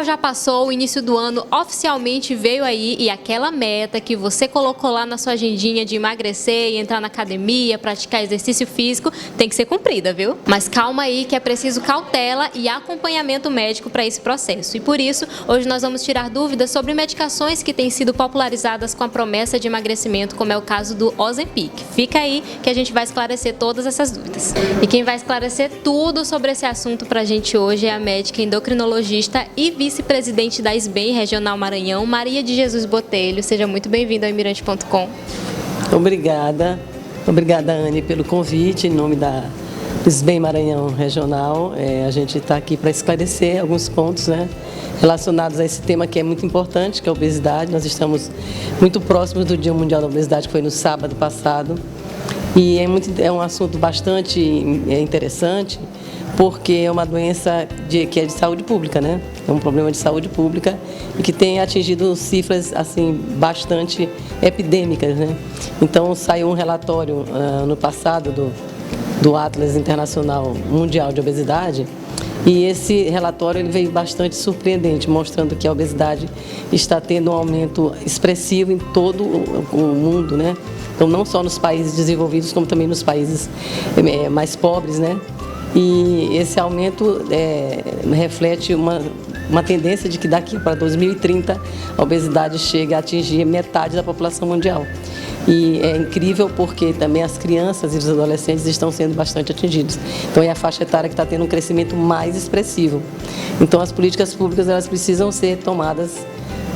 já passou, o início do ano oficialmente veio aí e aquela meta que você colocou lá na sua agendinha de emagrecer e entrar na academia, praticar exercício físico, tem que ser cumprida, viu? Mas calma aí que é preciso cautela e acompanhamento médico para esse processo. E por isso, hoje nós vamos tirar dúvidas sobre medicações que têm sido popularizadas com a promessa de emagrecimento, como é o caso do Ozempic. Fica aí que a gente vai esclarecer todas essas dúvidas. E quem vai esclarecer tudo sobre esse assunto para a gente hoje é a médica endocrinologista e vice-presidente da SBEM Regional Maranhão, Maria de Jesus Botelho. Seja muito bem-vinda ao Emirante.com. Obrigada. Obrigada, Anne, pelo convite em nome da SBEM Maranhão Regional. A gente está aqui para esclarecer alguns pontos, relacionados a esse tema que é muito importante, que é a obesidade. Nós estamos muito próximos do Dia Mundial da Obesidade, que foi no sábado passado. E é um assunto bastante interessante, porque é uma doença que é de saúde pública, É um problema de saúde pública e que tem atingido cifras assim bastante epidêmicas, Então saiu um relatório no passado do Atlas Internacional Mundial de Obesidade, e esse relatório ele veio bastante surpreendente, mostrando que a obesidade está tendo um aumento expressivo em todo o mundo, Então não só nos países desenvolvidos, como também nos países mais pobres, E esse aumento reflete uma tendência de que daqui para 2030 a obesidade chegue a atingir metade da população mundial. E é incrível porque também as crianças e os adolescentes estão sendo bastante atingidos. Então é a faixa etária que está tendo um crescimento mais expressivo. Então as políticas públicas elas precisam ser tomadas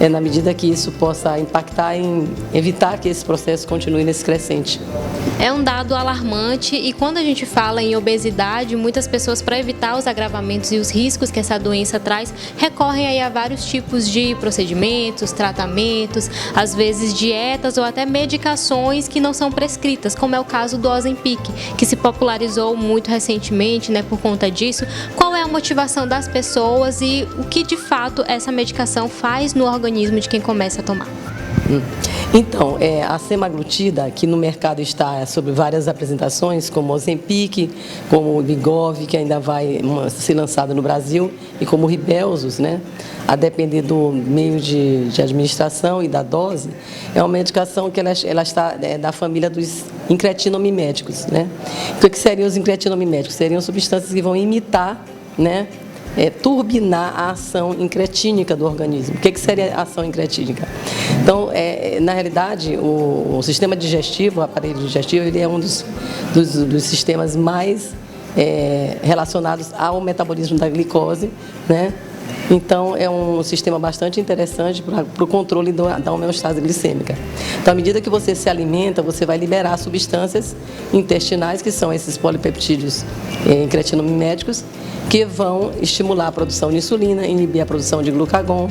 na medida que isso possa impactar em evitar que esse processo continue nesse crescente. É um dado alarmante e quando a gente fala em obesidade, muitas pessoas, para evitar os agravamentos e os riscos que essa doença traz, recorrem aí a vários tipos de procedimentos, tratamentos, às vezes dietas ou até medicações que não são prescritas, como é o caso do Ozempic, que se popularizou muito recentemente, por conta disso. Qual é a motivação das pessoas e o que de fato essa medicação faz no organismo de quem começa a tomar? Então, a semaglutida, que no mercado está sobre várias apresentações, como o Ozempic, como o Wegovy, que ainda vai ser lançado no Brasil, e como o Rybelsus, a depender do meio de administração e da dose, é uma medicação que ela está da família dos incretinomiméticos, O que seriam os incretinomiméticos? Seriam substâncias que vão imitar, turbinar a ação incretínica do organismo. O que seria a ação incretínica? Então, na realidade, o sistema digestivo, o aparelho digestivo, ele é um dos sistemas mais relacionados ao metabolismo da glicose, Então, é um sistema bastante interessante para o controle da homeostase glicêmica. Então, à medida que você se alimenta, você vai liberar substâncias intestinais, que são esses polipeptídeos incretinomiméticos, que vão estimular a produção de insulina, inibir a produção de glucagon.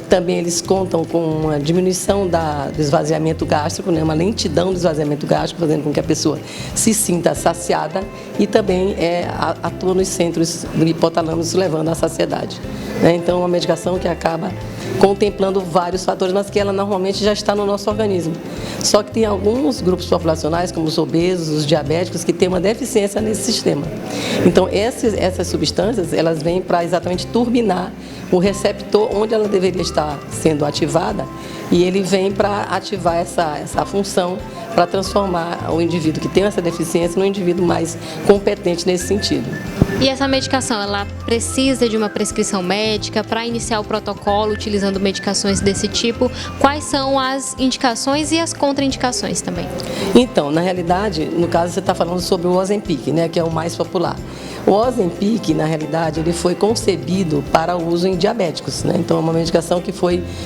Também eles contam com uma diminuição do esvaziamento gástrico, uma lentidão do esvaziamento gástrico, fazendo com que a pessoa se sinta saciada e também atua nos centros do hipotálamo, levando à saciedade. Então, é uma medicação que acaba contemplando vários fatores, mas que ela normalmente já está no nosso organismo. Só que tem alguns grupos populacionais, como os obesos, os diabéticos, que têm uma deficiência nesse sistema. Então, essas substâncias, elas vêm para exatamente turbinar o receptor onde ela deveria estar sendo ativada, e ele vem para ativar essa função, para transformar o indivíduo que tem essa deficiência num indivíduo mais competente nesse sentido. E essa medicação, ela precisa de uma prescrição médica para iniciar o protocolo utilizando medicações desse tipo? Quais são as indicações e as contraindicações também? Então, na realidade, no caso você está falando sobre o Ozempic, que é o mais popular. O Ozempic, na realidade, ele foi concebido para o uso em diabéticos, Então é uma medicação que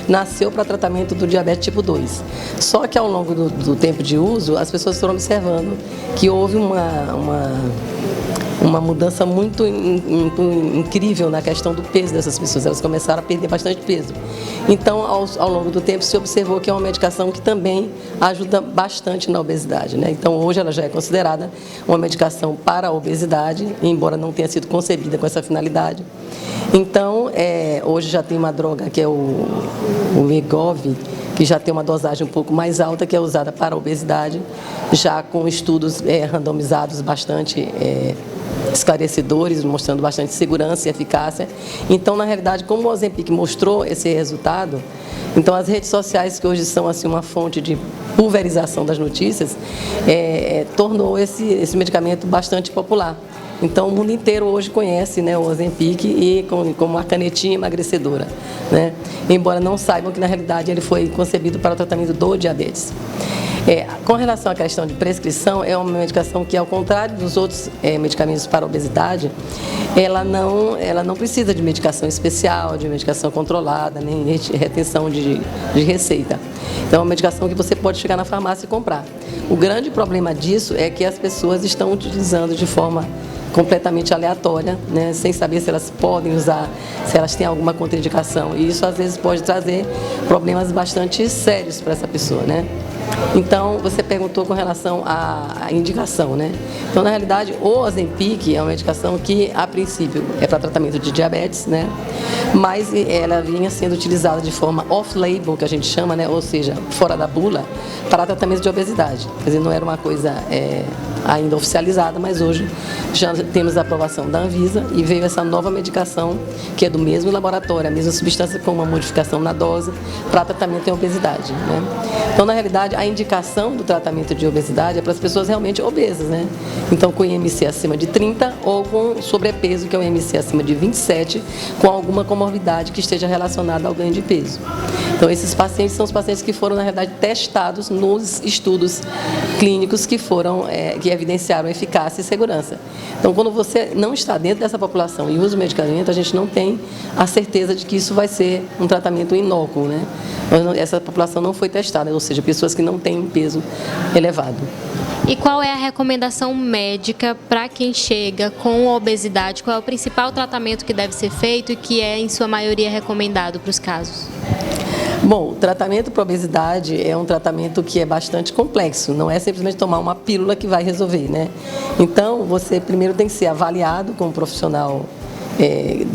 nasceu para tratamento do diabetes tipo 2. Só que ao longo do tempo de uso, as pessoas foram observando que houve uma mudança muito incrível na questão do peso dessas pessoas. Elas começaram a perder bastante peso. Então, ao longo do tempo, se observou que é uma medicação que também ajuda bastante na obesidade, Então, hoje ela já é considerada uma medicação para a obesidade, embora não tenha sido concebida com essa finalidade. Então, hoje já tem uma droga que é o Wegovy, que já tem uma dosagem um pouco mais alta, que é usada para a obesidade, já com estudos randomizados bastante esclarecedores, mostrando bastante segurança e eficácia. Então, na realidade, como o Ozempic mostrou esse resultado, então as redes sociais, que hoje são assim uma fonte de pulverização das notícias, tornou esse medicamento bastante popular. Então, o mundo inteiro hoje conhece, né, o Ozempic e como uma canetinha emagrecedora, né? Embora não saibam que, na realidade, ele foi concebido para o tratamento do diabetes. Com relação à questão de prescrição, é uma medicação que, ao contrário dos outros medicamentos para a obesidade, ela não precisa de medicação especial, de medicação controlada, nem retenção de receita. Então, é uma medicação que você pode chegar na farmácia e comprar. O grande problema disso é que as pessoas estão utilizando de forma completamente aleatória, né, sem saber se elas podem usar, se elas têm alguma contraindicação. E isso, às vezes, pode trazer problemas bastante sérios para essa pessoa, né? Então, você perguntou com relação à indicação, né? Então, na realidade, o Ozempic é uma medicação que, a princípio, é para tratamento de diabetes, né? Mas ela vinha sendo utilizada de forma off-label, que a gente chama, né? Ou seja, fora da bula, para tratamento de obesidade. Quer dizer, não era uma coisa ainda oficializada, mas hoje já temos a aprovação da Anvisa e veio essa nova medicação, que é do mesmo laboratório, a mesma substância com uma modificação na dose, para tratamento em obesidade, né? Então, na realidade, a indicação do tratamento de obesidade é para as pessoas realmente obesas, né? Então, com IMC acima de 30 ou com sobrepeso, que é o IMC acima de 27, com alguma comorbidade que esteja relacionada ao ganho de peso. Então, esses pacientes são os pacientes que foram, na realidade, testados nos estudos clínicos que evidenciaram eficácia e segurança. Então, quando você não está dentro dessa população e usa o medicamento, a gente não tem a certeza de que isso vai ser um tratamento inócuo, né? Essa população não foi testada, ou seja, pessoas que não têm peso elevado. E qual é a recomendação médica para quem chega com obesidade? Qual é o principal tratamento que deve ser feito e que é, em sua maioria, recomendado para os casos? Bom, o tratamento para obesidade é um tratamento que é bastante complexo, não é simplesmente tomar uma pílula que vai resolver, né? Então, você primeiro tem que ser avaliado como profissional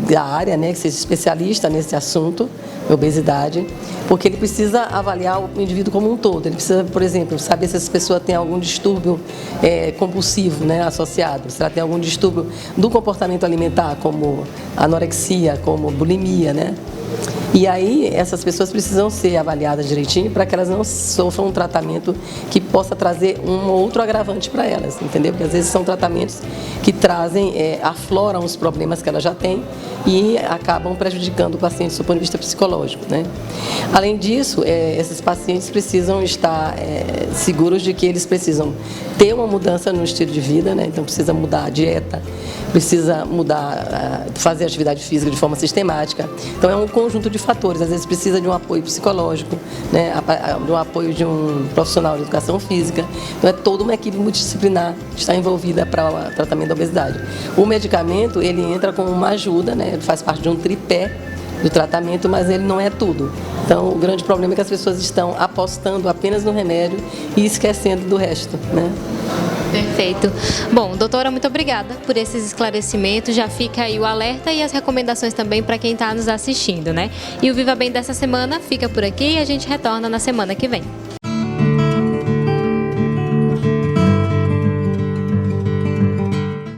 da área, né, que seja especialista nesse assunto, obesidade, porque ele precisa avaliar o indivíduo como um todo. Ele precisa, por exemplo, saber se essa pessoa tem algum distúrbio compulsivo, né, associado, se ela tem algum distúrbio do comportamento alimentar, como anorexia, como bulimia, né? E aí, essas pessoas precisam ser avaliadas direitinho para que elas não sofram um tratamento que possa trazer um ou outro agravante para elas, entendeu? Porque às vezes são tratamentos que trazem, afloram os problemas que elas já têm e acabam prejudicando o paciente do ponto de vista psicológico, né? Além disso, esses pacientes precisam estar seguros de que eles precisam ter uma mudança no estilo de vida, né? Então, precisa mudar a dieta, precisa mudar, fazer atividade física de forma sistemática. Então, é um conjunto de fatores. Às vezes precisa de um apoio psicológico, né? De um apoio de um profissional de educação física. Então, é toda uma equipe multidisciplinar que está envolvida para o tratamento da obesidade. O medicamento, ele entra como uma ajuda, né? Ele faz parte de um tripé do tratamento, mas ele não é tudo. Então, o grande problema é que as pessoas estão apostando apenas no remédio e esquecendo do resto, né? Perfeito. Bom, doutora, muito obrigada por esses esclarecimentos. Já fica aí o alerta e as recomendações também para quem está nos assistindo, né? E o Viva Bem dessa semana fica por aqui e a gente retorna na semana que vem.